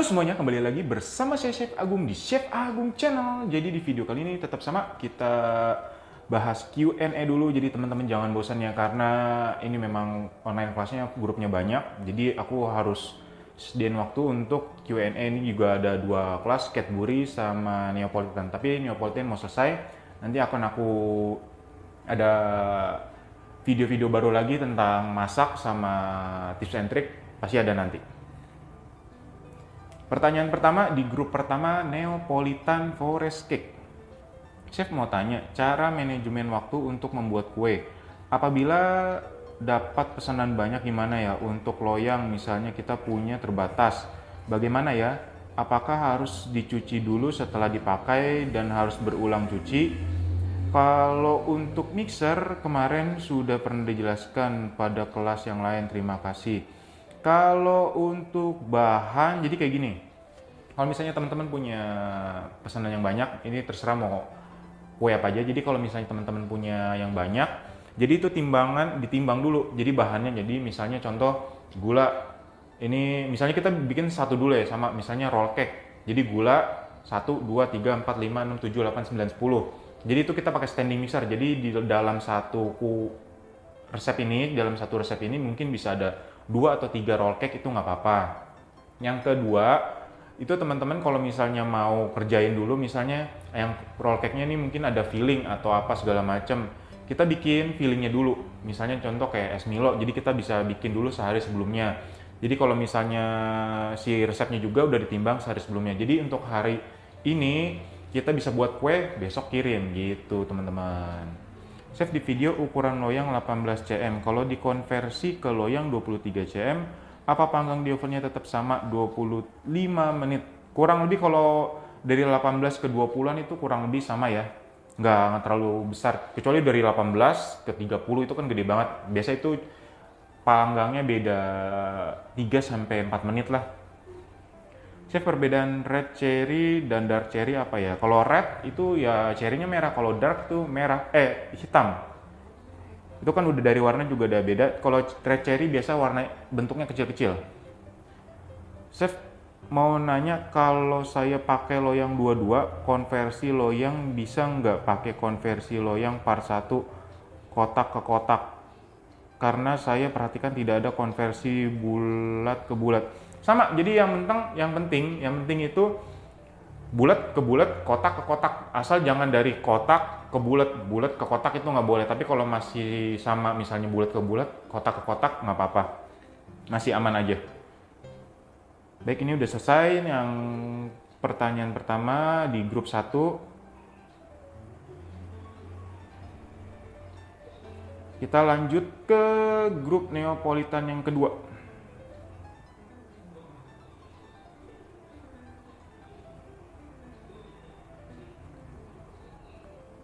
Halo semuanya, kembali lagi bersama saya Chef Agung di Chef Agung Channel. Jadi di video kali ini tetap sama, kita bahas Q&A dulu. Jadi teman-teman jangan bosan ya, karena ini memang online kelasnya, grupnya banyak. Jadi aku harus sediain waktu untuk Q&A. Ini juga ada dua kelas, Cadbury sama Neapolitan. Tapi Neapolitan mau selesai, nanti akan aku ada video-video baru lagi tentang masak sama tips and trick, pasti ada nanti. Pertanyaan pertama di grup pertama, Neapolitan Forest Cake. Chef mau tanya, cara manajemen waktu untuk membuat kue. Apabila dapat pesanan banyak gimana ya untuk loyang, misalnya kita punya terbatas. Bagaimana ya? Apakah harus dicuci dulu setelah dipakai dan harus berulang cuci? Kalau untuk mixer, kemarin sudah pernah dijelaskan pada kelas yang lain, terima kasih. Kalau untuk bahan, jadi kayak gini. Kalau misalnya teman-teman punya pesanan yang banyak, ini terserah mau kue apa aja. Jadi kalau misalnya teman-teman punya yang banyak, jadi itu ditimbang dulu. Jadi bahannya, jadi misalnya contoh gula. Ini misalnya kita bikin satu dulu ya, sama misalnya roll cake. Jadi gula 1, 2, 3, 4, 5, 6, 7, 8, 9, 10. Jadi itu kita pakai standing mixer. Jadi di dalam satu resep ini mungkin bisa ada 2 atau 3 roll cake, itu nggak apa-apa. Yang kedua, itu teman-teman kalau misalnya mau kerjain dulu, misalnya yang roll cake-nya ini mungkin ada filling atau apa segala macam, kita bikin fillingnya dulu. Misalnya contoh kayak es Milo, jadi kita bisa bikin dulu sehari sebelumnya. Jadi kalau misalnya si resepnya juga udah ditimbang sehari sebelumnya. Jadi untuk hari ini kita bisa buat kue, besok kirim gitu teman-teman. Chef, di video ukuran loyang 18 cm, kalau dikonversi ke loyang 23 cm, apa panggang di ovennya tetap sama 25 menit? Kurang lebih kalau dari 18 ke 20-an itu kurang lebih sama ya, nggak terlalu besar. Kecuali dari 18 ke 30 itu kan gede banget. Biasa itu panggangnya beda 3-4 menit lah. Chef, perbedaan red cherry dan dark cherry apa ya? Kalau red itu ya cherrynya merah, kalau dark tuh hitam. Itu kan udah dari warna juga udah beda. Kalau red cherry biasa warna bentuknya kecil-kecil. Chef mau nanya, kalau saya pakai loyang 22 konversi loyang bisa nggak pakai konversi loyang part 1 kotak ke kotak? Karena saya perhatikan tidak ada konversi bulat ke bulat. Sama, jadi yang penting itu bulat ke bulat, kotak ke kotak. Asal jangan dari kotak ke bulat, bulat ke kotak itu nggak boleh. Tapi kalau masih sama, misalnya bulat ke bulat, kotak ke kotak, nggak apa-apa, masih aman aja. Baik, ini udah selesai yang pertanyaan pertama di grup 1. Kita lanjut ke grup Neapolitan yang kedua.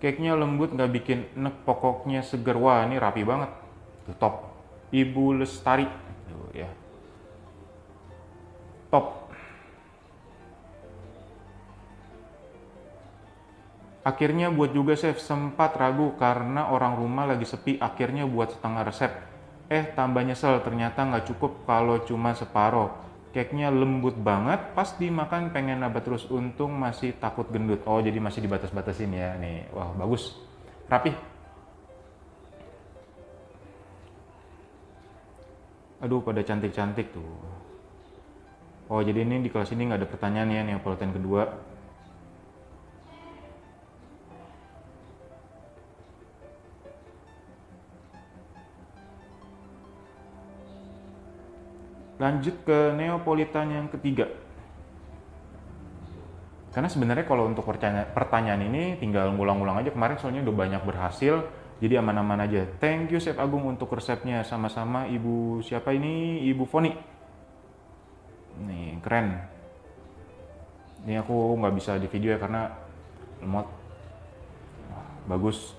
Cake-nya lembut, nggak bikin enek, pokoknya seger. Wah, ini rapi banget. Tuh, top. Ibu Lestari. Tuh, ya. Top. Akhirnya buat juga chef, sempat ragu karena orang rumah lagi sepi, akhirnya buat setengah resep. Tambah nyesel, ternyata nggak cukup kalau cuma separoh. Cake-nya lembut banget, pas dimakan pengen nambah terus, untung masih takut gendut. Oh, jadi masih dibatas-batasin ya nih. Wah, bagus. Rapih. Aduh, pada cantik-cantik tuh. Oh, jadi ini di kelas ini nggak ada pertanyaan ya, Neapolitan kedua. Lanjut ke Neapolitan yang ketiga. Karena sebenarnya kalau untuk pertanyaan ini tinggal ngulang-ngulang aja, kemarin soalnya udah banyak berhasil, jadi aman-aman aja. Thank you Chef Agung untuk resepnya, sama-sama. Ibu siapa ini? Ibu Foni. Nih, keren. Ini aku nggak bisa di video ya karena lemot. Bagus.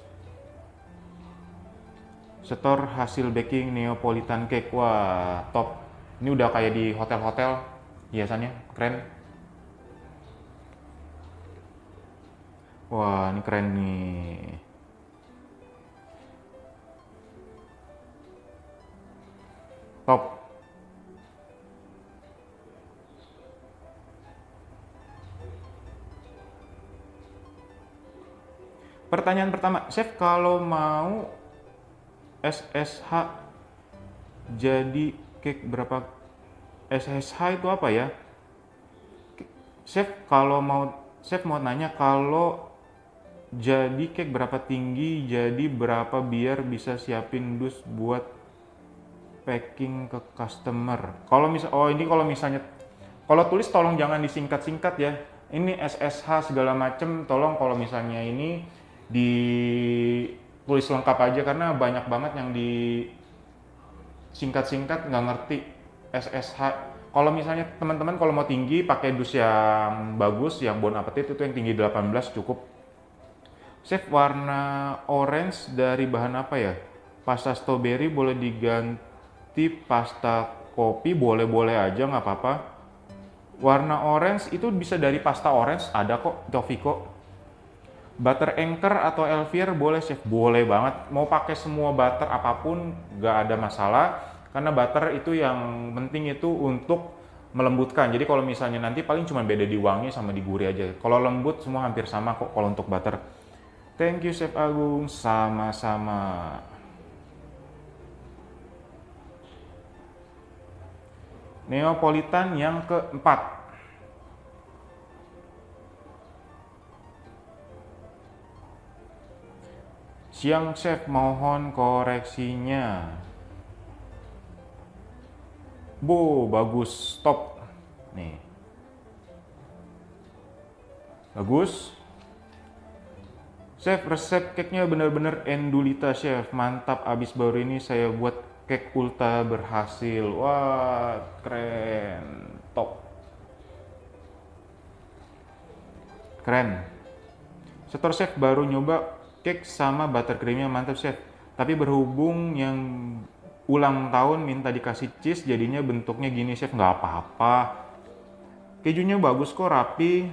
Setor hasil baking Neapolitan cake. Wah, top. Ini udah kayak di hotel-hotel biasanya, keren. Wah, ini keren nih. Top. Pertanyaan pertama, Chef kalau mau SSH jadi cake berapa? SSH itu apa ya? Chef kalau mau Chef mau nanya kalau jadi cake berapa tinggi, jadi berapa biar bisa siapin dus buat packing ke customer. Ini kalau misalnya kalau tulis tolong jangan disingkat-singkat ya. Ini SSH segala macem, tolong kalau misalnya ini ditulis lengkap aja karena banyak banget yang disingkat-singkat nggak ngerti SSH. Kalau misalnya teman-teman kalau mau tinggi pakai dus yang bagus, yang Bon Appetit itu yang tinggi 18 cukup. Chef warna orange dari bahan apa ya? Pasta strawberry boleh diganti pasta kopi, boleh-boleh aja nggak apa-apa. Warna orange itu bisa dari pasta orange, ada kok, Tofiko. Butter Anchor atau Elvier boleh Chef, boleh banget. Mau pakai semua butter apapun nggak ada masalah. Karena butter itu yang penting itu untuk melembutkan. Jadi kalau misalnya nanti paling cuma beda di wangi sama di gurih aja. Kalau lembut semua hampir sama kok kalau untuk butter. Thank you Chef Agung, sama-sama. Neapolitan yang keempat. Siang Chef, mohon koreksinya. Bagus, stop. Nih. Bagus. Chef, resep cake-nya bener-bener endulita Chef. Mantap, abis baru ini saya buat cake ulta berhasil. Wah, keren. Top. Keren. Setor Chef baru nyoba cake sama buttercreamnya, mantap Chef. Tapi berhubung yang ulang tahun minta dikasih cheese jadinya bentuknya gini Chef. Nggak apa-apa. Kejunya bagus kok, rapi.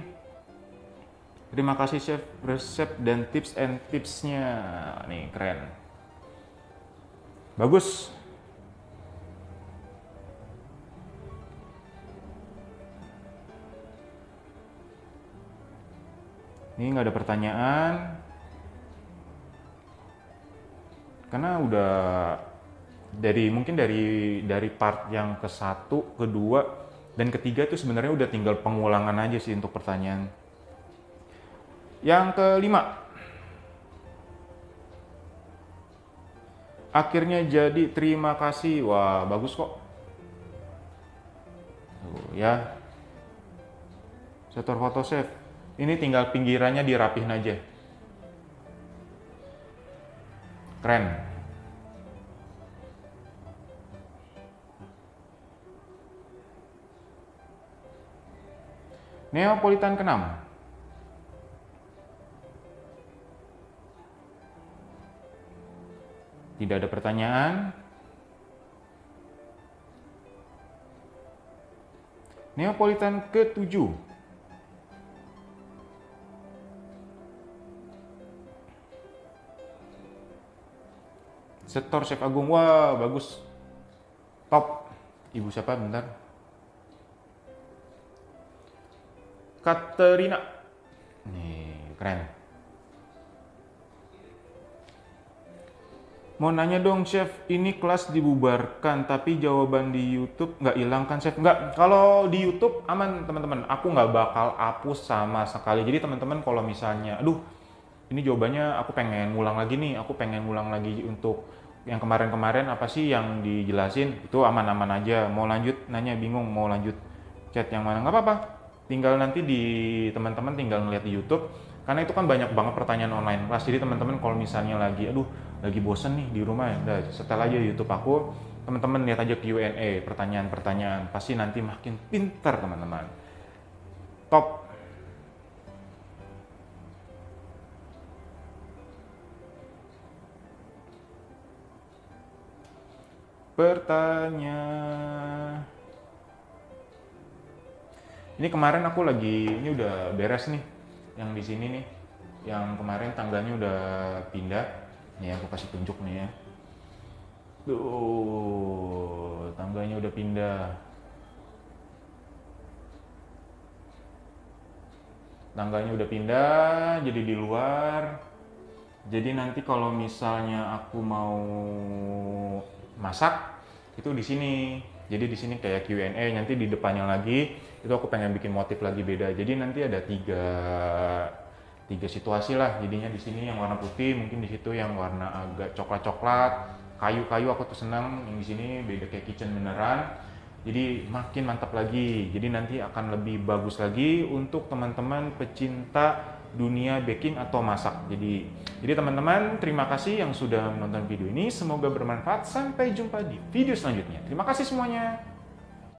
Terima kasih Chef resep dan tips and tipsnya. Nih keren. Bagus. Ini nggak ada pertanyaan. Karena udah mungkin dari part yang ke-1, ke-2, dan ketiga itu sebenarnya udah tinggal pengulangan aja sih untuk pertanyaan. Yang kelima. Akhirnya jadi, terima kasih. Wah, bagus kok. Ya. Setor foto Chef. Ini tinggal pinggirannya dirapihin aja. Keren. Neapolitan ke-6. Tidak ada pertanyaan. Neapolitan ke-7. Setor Chef Agung, wah bagus. Top. Ibu siapa bentar? Katerina. Nih, keren. Mau nanya dong Chef, ini kelas dibubarkan tapi jawaban di YouTube nggak hilang kan Chef? Nggak, kalau di YouTube aman teman-teman. Aku nggak bakal hapus sama sekali. Jadi teman-teman kalau misalnya, aduh ini jawabannya aku pengen ngulang lagi nih, aku pengen ngulang lagi untuk yang kemarin-kemarin apa sih yang dijelasin, itu aman-aman aja. Mau lanjut nanya bingung mau lanjut chat yang mana, nggak apa-apa, tinggal nanti di teman-teman tinggal ngeliat di YouTube karena itu kan banyak banget pertanyaan online kelas. Jadi teman-teman kalau misalnya lagi bosen nih di rumah ya udah setel aja di YouTube aku, teman-teman lihat aja Q&A, pertanyaan-pertanyaan, pasti nanti makin pinter teman-teman. Top. Pertanyaan. Ini kemarin aku ini udah beres nih, yang di sini nih, yang kemarin tangganya udah pindah. Nih aku kasih tunjuk nih ya. Tuh, tangganya udah pindah. Tangganya udah pindah, jadi di luar. Jadi nanti kalau misalnya aku mau masak itu di sini. Jadi di sini kayak Q&A, nanti di depannya lagi itu aku pengen bikin motif lagi beda. Jadi nanti ada tiga situasi lah. Jadinya di sini yang warna putih, mungkin di situ yang warna agak coklat-coklat, kayu-kayu aku tuh senang. Yang di sini beda kayak kitchen beneran. Jadi makin mantap lagi. Jadi nanti akan lebih bagus lagi untuk teman-teman pecinta dunia baking atau masak. Jadi teman-teman, terima kasih yang sudah menonton video ini. Semoga bermanfaat. Sampai jumpa di video selanjutnya. Terima kasih semuanya.